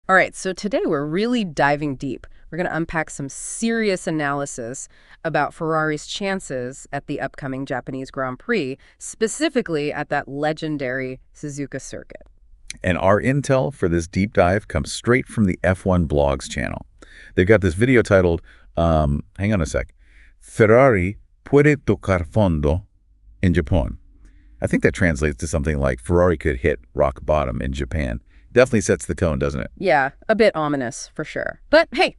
All right, so today we're really diving deep. We're going to unpack some serious analysis about Ferrari's chances at the upcoming Japanese Grand Prix, specifically at that legendary Suzuka circuit. And our intel for this deep dive comes straight from the F1 Blogs channel. They've got this video titled, hang on a sec, Ferrari puede tocar fondo in Japan. I think that translates to something like Ferrari could hit rock bottom in Japan. Definitely sets the tone, doesn't it? Yeah, a bit ominous, for sure. But hey,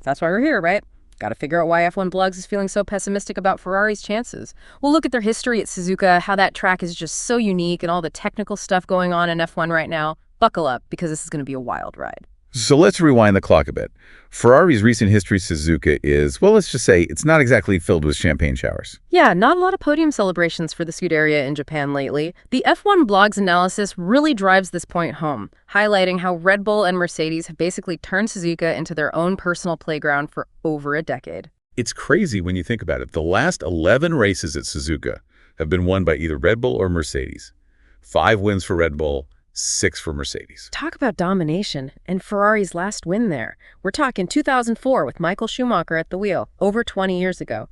that's why we're here, right? Got to figure out why F1 Blogs is feeling so pessimistic about Ferrari's chances. We'll look at their history at Suzuka, how that track is just so unique, and all the technical stuff going on in F1 right now. Buckle up, because this is going to be a wild ride. So let's rewind the clock a bit. Ferrari's recent history Suzuka is, well, let's just say it's not exactly filled with champagne showers. Yeah, not a lot of podium celebrations for the Scuderia in Japan lately. The F1 Blogs analysis really drives this point home, highlighting how Red Bull and Mercedes have basically turned Suzuka into their own personal playground for over a decade. It's crazy when you think about it. The last 11 races at Suzuka have been won by either Red Bull or Mercedes. 5 wins for Red Bull, 6 for Mercedes. Talk about domination, and Ferrari's last win there. We're talking 2004 with Michael Schumacher at the wheel, over 20 years ago.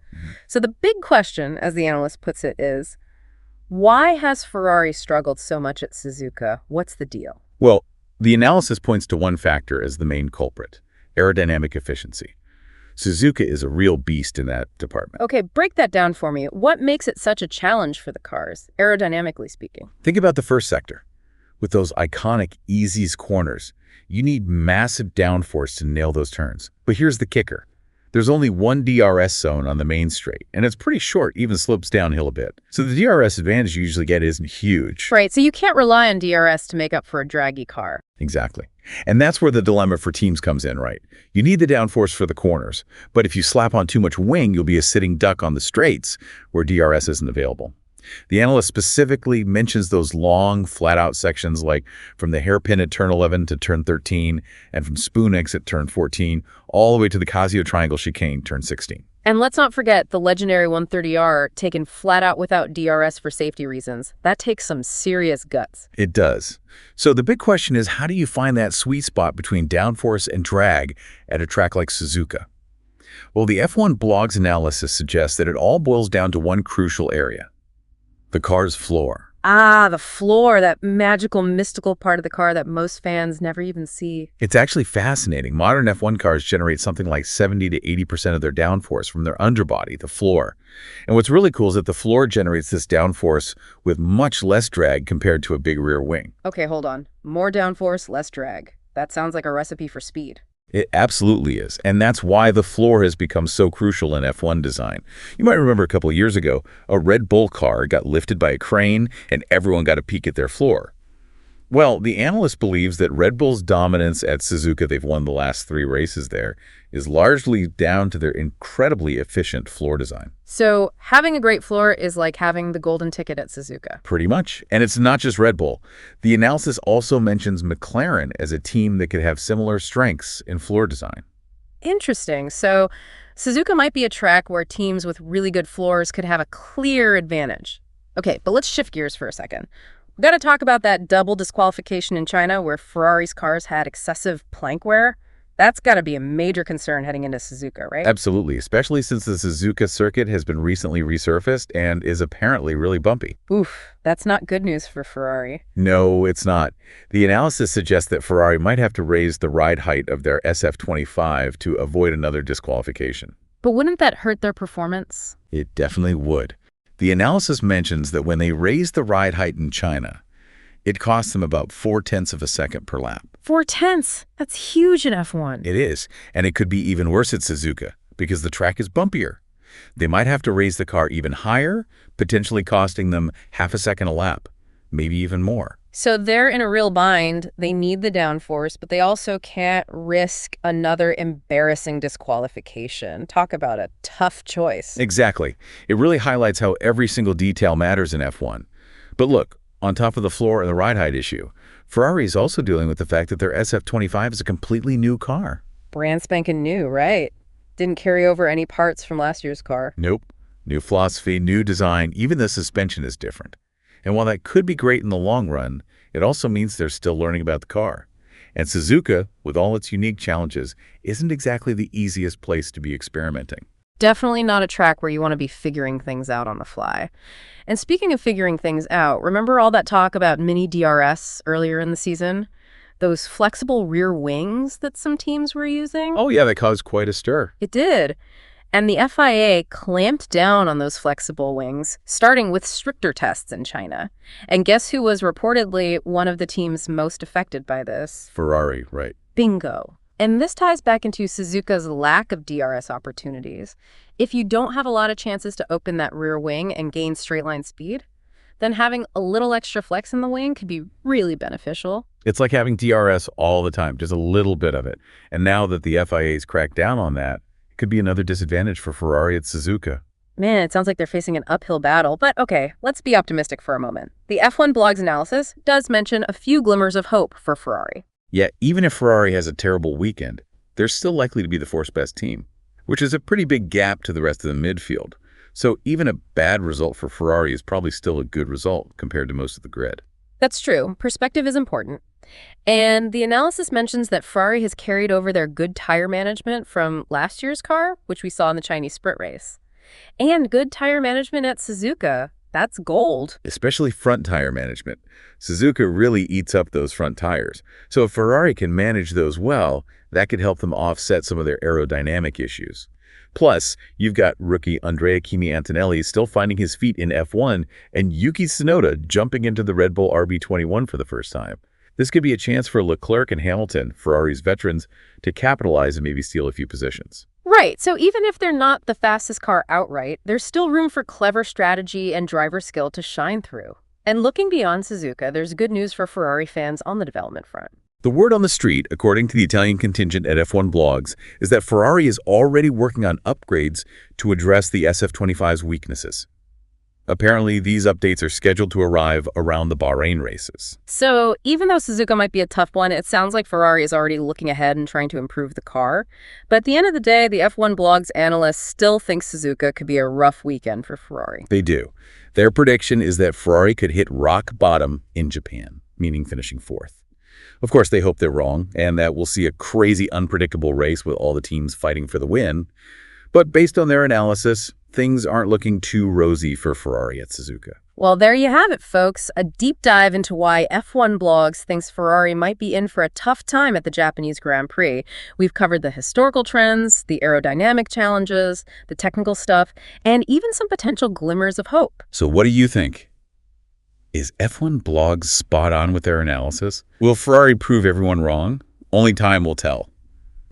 So the big question, as the analyst puts it, is, why has Ferrari struggled so much at Suzuka? What's the deal? Well, the analysis points to one factor as the main culprit, aerodynamic efficiency. Suzuka is a real beast in that department. Okay, break that down for me. What makes it such a challenge for the cars, aerodynamically speaking? Think about the first sector. With those iconic easies corners, you need massive downforce to nail those turns. But here's the kicker. There's only one DRS zone on the main straight, and it's pretty short, even slopes downhill a bit. So the DRS advantage you usually get isn't huge. Right, so you can't rely on DRS to make up for a draggy car. Exactly. And that's where the dilemma for teams comes in, right? You need the downforce for the corners, but if you slap on too much wing, you'll be a sitting duck on the straights where DRS isn't available. The analyst specifically mentions those long, flat-out sections like from the hairpin at turn 11 to turn 13 and from spoon exit turn 14 all the way to the Casio Triangle chicane turn 16. And let's not forget the legendary 130R taken flat out without DRS for safety reasons. That takes some serious guts. It does. So the big question is, how do you find that sweet spot between downforce and drag at a track like Suzuka? Well, the F1 Blogs analysis suggests that it all boils down to one crucial area. The car's floor. Ah, the floor, that magical, mystical part of the car that most fans never even see. It's actually fascinating. Modern F1 cars generate something like 70 to 80% of their downforce from their underbody, the floor. And what's really cool is that the floor generates this downforce with much less drag compared to a big rear wing. Okay, hold on. More downforce, less drag. That sounds like a recipe for speed. It absolutely is, and that's why the floor has become so crucial in F1 design. You might remember a couple of years ago, a Red Bull car got lifted by a crane and everyone got a peek at their floor. Well, the analyst believes that Red Bull's dominance at Suzuka, they've won the last 3 races there, is largely down to their incredibly efficient floor design. So having a great floor is like having the golden ticket at Suzuka. Pretty much. And it's not just Red Bull. The analysis also mentions McLaren as a team that could have similar strengths in floor design. Interesting. So Suzuka might be a track where teams with really good floors could have a clear advantage. Okay, but let's shift gears for a second. We've got to talk about that double disqualification in China where Ferrari's cars had excessive plank wear. That's got to be a major concern heading into Suzuka, right? Absolutely, especially since the Suzuka circuit has been recently resurfaced and is apparently really bumpy. Oof, that's not good news for Ferrari. No, it's not. The analysis suggests that Ferrari might have to raise the ride height of their SF25 to avoid another disqualification. But wouldn't that hurt their performance? It definitely would. The analysis mentions that when they raised the ride height in China, it cost them about 0.4 of a second per lap. 0.4? That's huge in F1. It is, and it could be even worse at Suzuka because the track is bumpier. They might have to raise the car even higher, potentially costing them 0.5 seconds a lap, maybe even more. So they're in a real bind. They need the downforce, but they also can't risk another embarrassing disqualification. Talk about a tough choice. Exactly. It really highlights how every single detail matters in F1. But look, on top of the floor and the ride height issue, Ferrari is also dealing with the fact that their SF25 is a completely new car. Brand spanking new, right? Didn't carry over any parts from last year's car. Nope. New philosophy, new design, even the suspension is different. And while that could be great in the long run, it also means they're still learning about the car. And Suzuka, with all its unique challenges, isn't exactly the easiest place to be experimenting. Definitely not a track where you want to be figuring things out on the fly. And speaking of figuring things out, remember all that talk about mini DRS earlier in the season? Those flexible rear wings that some teams were using? Oh yeah, that caused quite a stir. It did. And the FIA clamped down on those flexible wings, starting with stricter tests in China. And guess who was reportedly one of the teams most affected by this? Ferrari, right. Bingo. And this ties back into Suzuka's lack of DRS opportunities. If you don't have a lot of chances to open that rear wing and gain straight line speed, then having a little extra flex in the wing could be really beneficial. It's like having DRS all the time, just a little bit of it. And now that the FIA's cracked down on that, it could be another disadvantage for Ferrari at Suzuka. Man, it sounds like they're facing an uphill battle, but okay, let's be optimistic for a moment. The F1 blog's analysis does mention a few glimmers of hope for Ferrari. Yet, even if Ferrari has a terrible weekend, they're still likely to be the fourth best team, which is a pretty big gap to the rest of the midfield. So even a bad result for Ferrari is probably still a good result compared to most of the grid. That's true. Perspective is important. And the analysis mentions that Ferrari has carried over their good tire management from last year's car, which we saw in the Chinese sprint race. And good tire management at Suzuka. That's gold. Especially front tire management. Suzuka really eats up those front tires. So if Ferrari can manage those well, that could help them offset some of their aerodynamic issues. Plus, you've got rookie Andrea Kimi Antonelli still finding his feet in F1 and Yuki Tsunoda jumping into the Red Bull RB21 for the first time. This could be a chance for Leclerc and Hamilton, Ferrari's veterans, to capitalize and maybe steal a few positions. Right, so even if they're not the fastest car outright, there's still room for clever strategy and driver skill to shine through. And looking beyond Suzuka, there's good news for Ferrari fans on the development front. The word on the street, according to the Italian contingent at F1 Blogs, is that Ferrari is already working on upgrades to address the SF25's weaknesses. Apparently, these updates are scheduled to arrive around the Bahrain races. So even though Suzuka might be a tough one, it sounds like Ferrari is already looking ahead and trying to improve the car. But at the end of the day, the F1 Blogs analysts still think Suzuka could be a rough weekend for Ferrari. They do. Their prediction is that Ferrari could hit rock bottom in Japan, meaning finishing fourth. Of course, they hope they're wrong, and that we'll see a crazy, unpredictable race with all the teams fighting for the win. But based on their analysis, things aren't looking too rosy for Ferrari at Suzuka. Well, there you have it, folks. A deep dive into why F1 Blogs thinks Ferrari might be in for a tough time at the Japanese Grand Prix. We've covered the historical trends, the aerodynamic challenges, the technical stuff, and even some potential glimmers of hope. So what do you think? Is F1 Blogs spot on with their analysis? Will Ferrari prove everyone wrong? Only time will tell.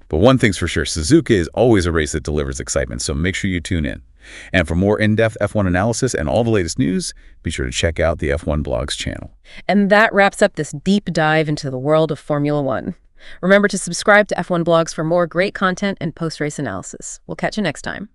But one thing's for sure, Suzuka is always a race that delivers excitement, so make sure you tune in. And for more in-depth F1 analysis and all the latest news, be sure to check out the F1 Blogs channel. And that wraps up this deep dive into the world of Formula One. Remember to subscribe to F1 Blogs for more great content and post-race analysis. We'll catch you next time.